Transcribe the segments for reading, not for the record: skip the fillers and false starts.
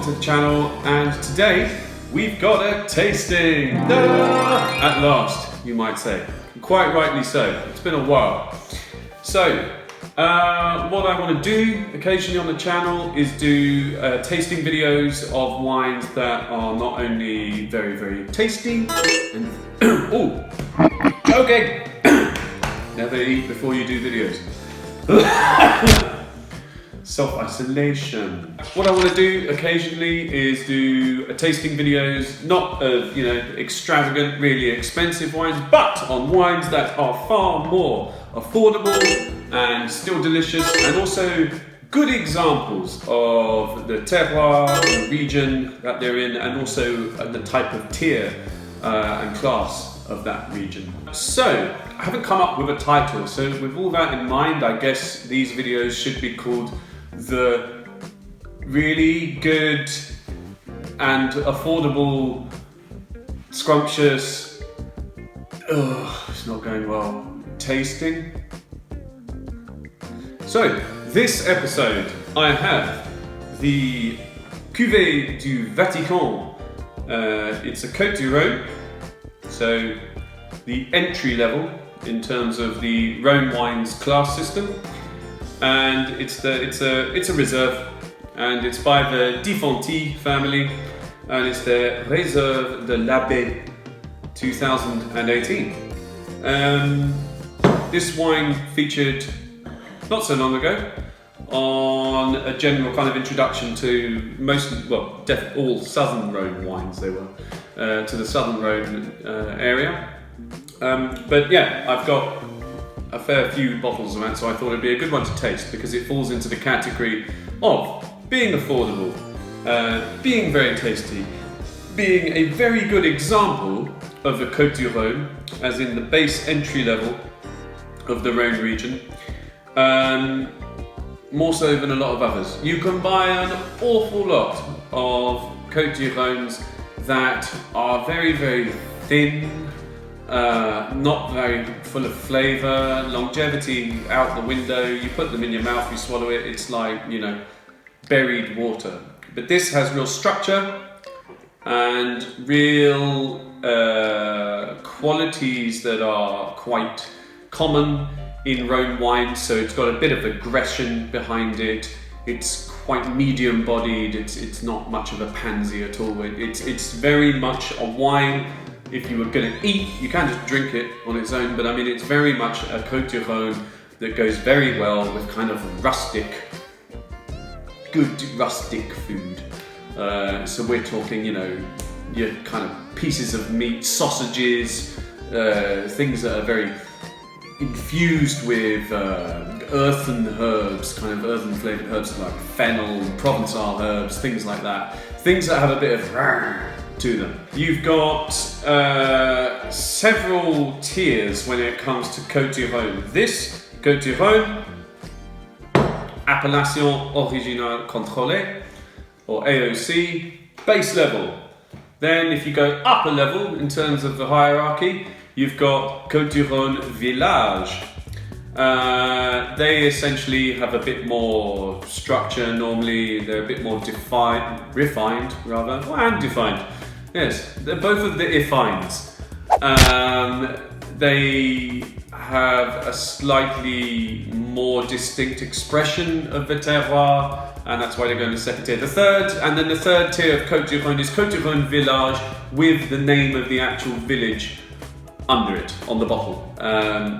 to the channel, and today we've got a tasting! At last, you might say. Quite rightly so, it's been a while. So, what I want to do occasionally on the channel is do tasting videos of wines that are not only very, very tasty and oh, okay, never eat before you do videos. Self-isolation. What I want to do occasionally is do tasting videos, not of extravagant, really expensive wines, but on wines that are far more affordable and still delicious, and also good examples of the terroir, the region that they're in, and also the type of tier and class of that region. So, I haven't come up with a title, so with all that in mind, I guess these videos should be called the really good and affordable, scrumptious, it's not going well, tasting. So, this episode I have the Cuvée du Vatican. It's a Côte du Rhône, so the entry level in terms of the Rhône wines class system. And it's a reserve, and it's by the Defonti family, and it's the Réserve de l'Abbé 2018. This wine featured not so long ago on a general kind of introduction to all Southern Rhône wines. They were to the Southern Rhône area, but yeah, I've got a fair few bottles of that, so I thought it'd be a good one to taste because it falls into the category of being affordable, being very tasty, being a very good example of the Côte du Rhône, as in the base entry level of the Rhône region, more so than a lot of others. You can buy an awful lot of Côte du Rhônes that are very, very thin, not very full of flavour, longevity out the window. You put them in your mouth, you swallow it, it's like, buried water. But this has real structure and real qualities that are quite common in Rhône wines. So it's got a bit of aggression behind it. It's quite medium bodied. It's not much of a pansy at all. It's very much a wine. If you were going to eat, you can just drink it on its own, but I mean, it's very much a Côte du Rhône that goes very well with kind of good rustic food. So we're talking, your kind of pieces of meat, sausages, things that are very infused with earthen herbs, kind of earthen flavoured herbs like fennel, Provençal herbs, things like that. Things that have a bit of to them. You've got several tiers when it comes to Côte du Rhône. This Côte du Rhône, Appellation Originale Contrôlée, or AOC, base level. Then if you go upper level in terms of the hierarchy, you've got Côte du Rhône Village. They essentially have a bit more structure. Normally they're a bit more refined, and defined. Yes, they're both of the ifines. They have a slightly more distinct expression of the terroir, and that's why they're going to second tier. The third tier of Côte du Rhône is Côte du Rhône Village, with the name of the actual village under it on the bottle.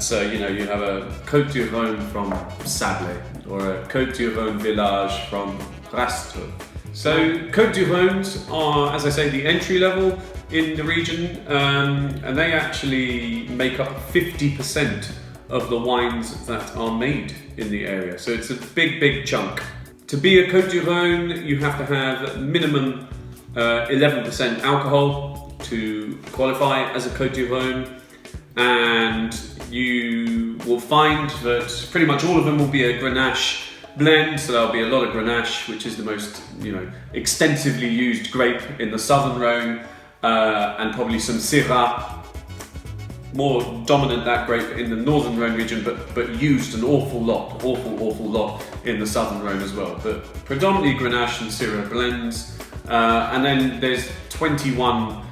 So you have a Côte du Rhône from Sablé, or a Côte du Rhône Village from Rastreux. So Côte du Rhônes are, as I say, the entry level in the region, and they actually make up 50% of the wines that are made in the area. So it's a big, big chunk. To be a Côte du Rhône, you have to have minimum 11% alcohol to qualify as a Côte du Rhône, and you will find that pretty much all of them will be a Grenache blend. So there'll be a lot of Grenache, which is the most extensively used grape in the Southern Rhône, and probably some Syrah, more dominant that grape in the Northern Rhône region, but used an awful lot in the Southern Rhône as well. But predominantly Grenache and Syrah blends. And then there's 21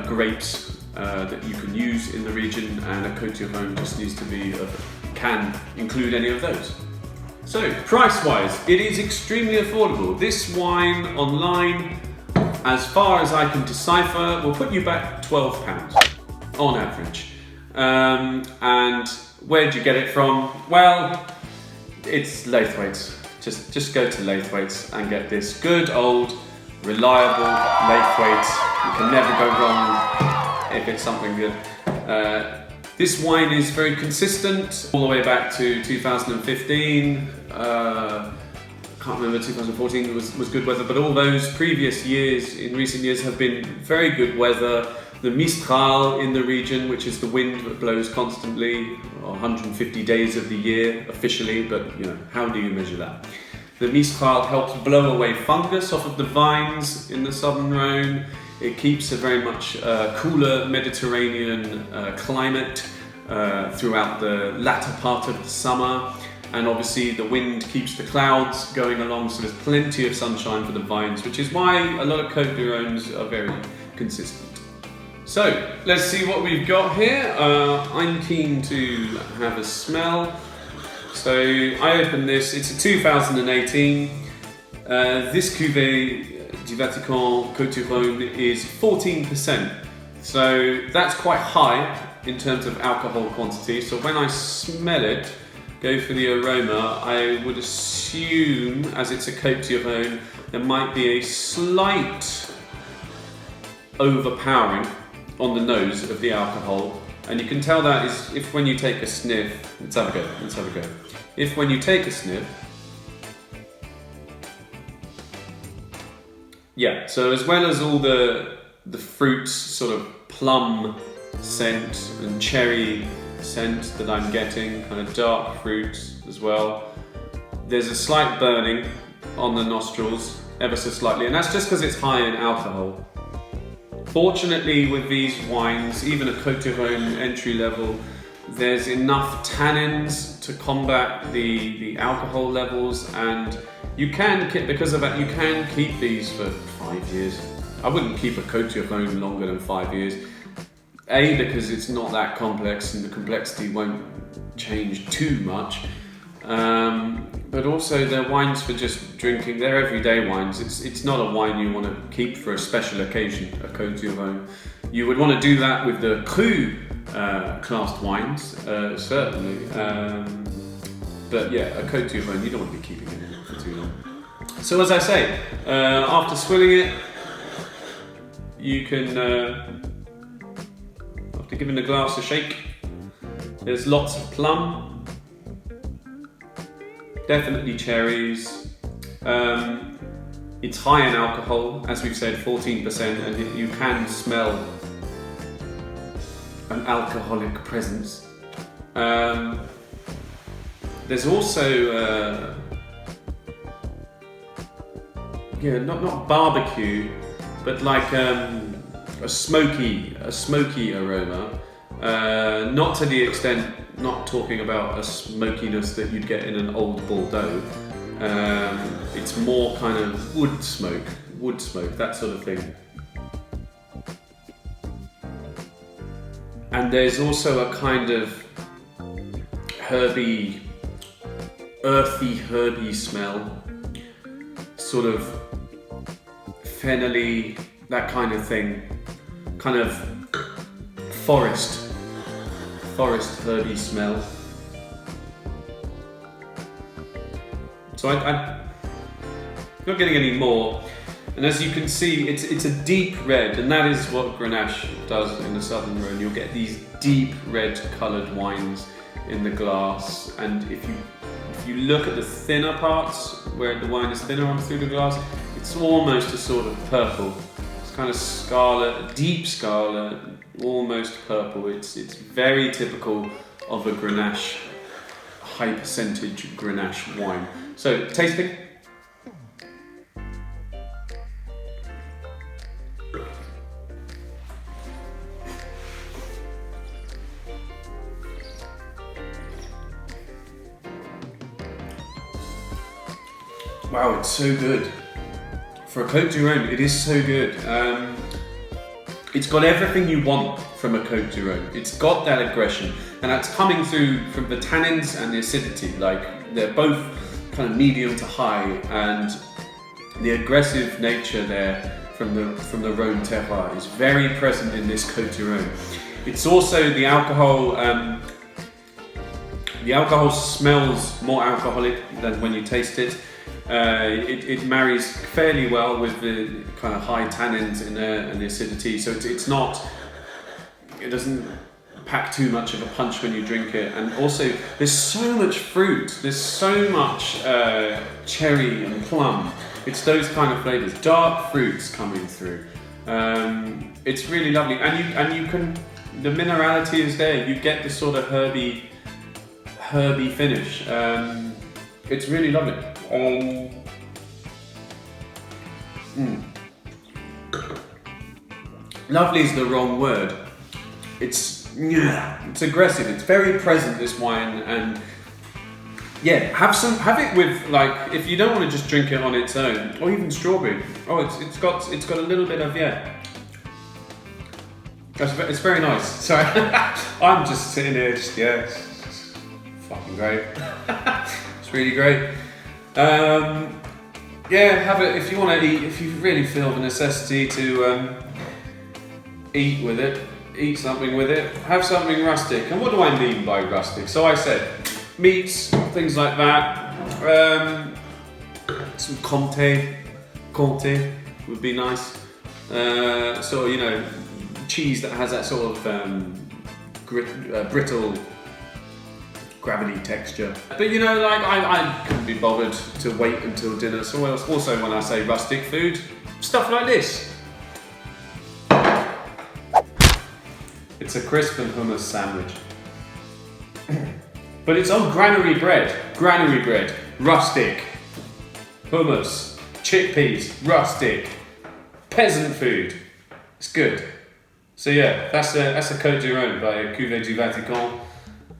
grapes that you can use in the region, and a Côte d'Ivoire just needs to be can include any of those. So price-wise, it is extremely affordable. This wine online, as far as I can decipher, will put you back £12 on average. And where'd you get it from? Well, it's Laithwaite's. Just go to Laithwaite's and get this good old reliable Laithwaite. You can never go wrong if it's something good. This wine is very consistent all the way back to 2015. Can't remember, 2014 was good weather, but all those previous years, in recent years, have been very good weather. The Mistral in the region, which is the wind that blows constantly, 150 days of the year officially, but how do you measure that? The Mistral helps blow away fungus off of the vines in the southern Rhone. It keeps a very much cooler Mediterranean climate throughout the latter part of the summer. And obviously the wind keeps the clouds going along, so there's plenty of sunshine for the vines, which is why a lot of Côte d'Ivoires are very consistent. So let's see what we've got here. I'm keen to have a smell. So I opened this, it's a 2018. This Cuvée du Vatican Côte d'Ivoire is 14%. So that's quite high in terms of alcohol quantity. So when I smell it, go for the aroma, I would assume, as it's a Côte d'Ivoire, there might be a slight overpowering on the nose of the alcohol, and you can tell that is if when you take a sniff. Let's have a go. If when you take a sniff, yeah. So as well as all the fruits, sort of plum scent and cherry scent that I'm getting, kind of dark fruits as well, there's a slight burning on the nostrils, ever so slightly, and that's just because it's high in alcohol. Fortunately, with these wines, even a Côte d'Ivoire entry level, there's enough tannins to combat the alcohol levels, and you can, because of that, you can keep these for 5 years. I wouldn't keep a Côte d'Ivoire longer than 5 years. A, because it's not that complex and the complexity won't change too much. But also they're wines for just drinking, they're everyday wines. It's not a wine you want to keep for a special occasion, a Côte d'Ivoire. You would want to do that with the cru classed wines, certainly. But yeah, a Côte d'Ivoire, you don't want to be keeping it in for too long. So as I say, after swilling it, you can, after giving the glass a shake, there's lots of plum. Definitely cherries. It's high in alcohol, as we've said, 14%, and you can smell an alcoholic presence. There's also, not barbecue, but like a smoky aroma. Not to the extent, not talking about a smokiness that you'd get in an old Bordeaux. It's more kind of wood smoke, that sort of thing. And there's also a kind of earthy herby smell, sort of fennelly, that kind of thing, kind of forest herby smell. So I'm not getting any more, and as you can see, it's a deep red, and that is what Grenache does in the southern Rhone. You'll get these deep red coloured wines in the glass, and if you look at the thinner parts where the wine is thinner on through the glass, it's almost a sort of purple. It's kind of scarlet, deep scarlet, almost purple. It's very typical of a Grenache, high percentage Grenache wine. So, tasting. Wow, it's so good. for a Côte du Rhône, it is so good. It's got everything you want from a Côte du Rhône. It's got that aggression, and that's coming through from the tannins and the acidity. Like, they're both kind of medium to high, and the aggressive nature there from the Rhône terroir is very present in this Côte du Rhône. It's also the alcohol. The alcohol smells more alcoholic than when you taste it. It marries fairly well with the kind of high tannins in there and the acidity, so it doesn't pack too much of a punch when you drink it. And also, there's so much fruit, there's so much cherry and plum. It's those kind of flavors, dark fruits coming through. It's really lovely, and you can, the minerality is there. You get this sort of herby finish. It's really lovely. Lovely is the wrong word. It's aggressive. It's very present, this wine, and yeah, have it with, like, if you don't want to just drink it on its own, or even strawberry. Oh, it's got a little bit of It's very nice. Sorry, I'm just sitting here, it's fucking great. It's really great. Yeah, have it if you want to eat. If you really feel the necessity to eat with it, eat something with it. Have something rustic. And what do I mean by rustic? So I said meats, things like that. Some Comté would be nice. So cheese that has that sort of brittle gravity texture. But I couldn't be bothered to wait until dinner. So also when I say rustic food, stuff like this. It's a crisp and hummus sandwich. But it's on granary bread, rustic, hummus, chickpeas, rustic, peasant food. It's good. So yeah, that's a Côte du Rhône by Cuvée du Vatican.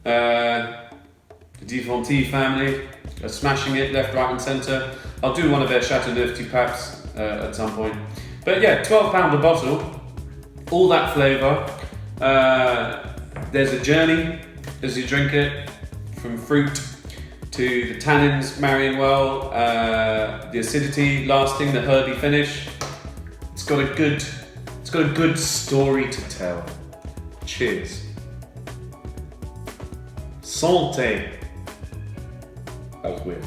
The Difonti family are smashing it left, right and centre. I'll do one of their Chateauneuf du Papes at some point. But yeah, £12 a bottle, all that flavour. There's a journey as you drink it, from fruit to the tannins marrying well, the acidity lasting, the herby finish. It's got a good story to tell. Cheers. Santé. That was weird.